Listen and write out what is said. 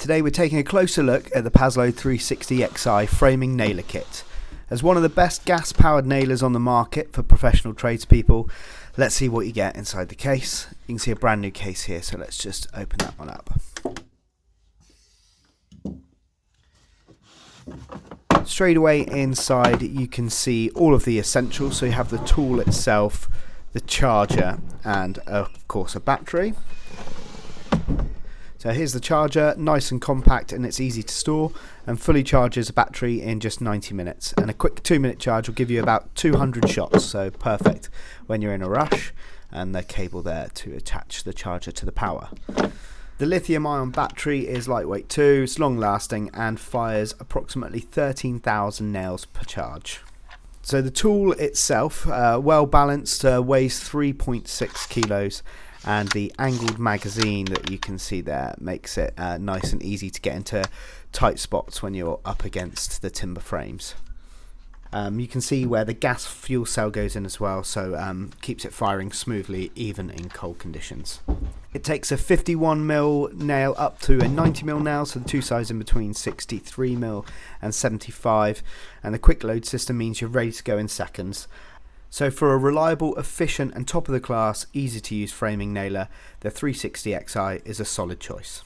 Today we're taking a closer look at the Paslode 360xi framing nailer kit. As one of the best gas-powered nailers on the market for professional tradespeople, let's see what you get inside the case. You can see a brand new case here, so let's just open that one up. Straight away inside you can see all of the essentials, so you have the tool itself, the charger, and of course a battery. So here's the charger, nice and compact, and it's easy to store, and fully charges a battery in just 90 minutes. And a quick 2-minute charge will give you about 200 shots, so perfect when you're in a rush. And the cable there to attach the charger to the power. The lithium-ion battery is lightweight too, it's long-lasting, and fires approximately 13,000 nails per charge. So the tool itself, well balanced, weighs 3.6 kilos. And the angled magazine that you can see there makes it nice and easy to get into tight spots when you're up against the timber frames. You can see where the gas fuel cell goes in as well, so keeps it firing smoothly even in cold conditions. It takes a 51mm nail up to a 90mm nail, so the two sizes in between 63mm and 75, and the quick load system means you're ready to go in seconds. So for a reliable, efficient and top of the class, easy to use framing nailer, the 360xi is a solid choice.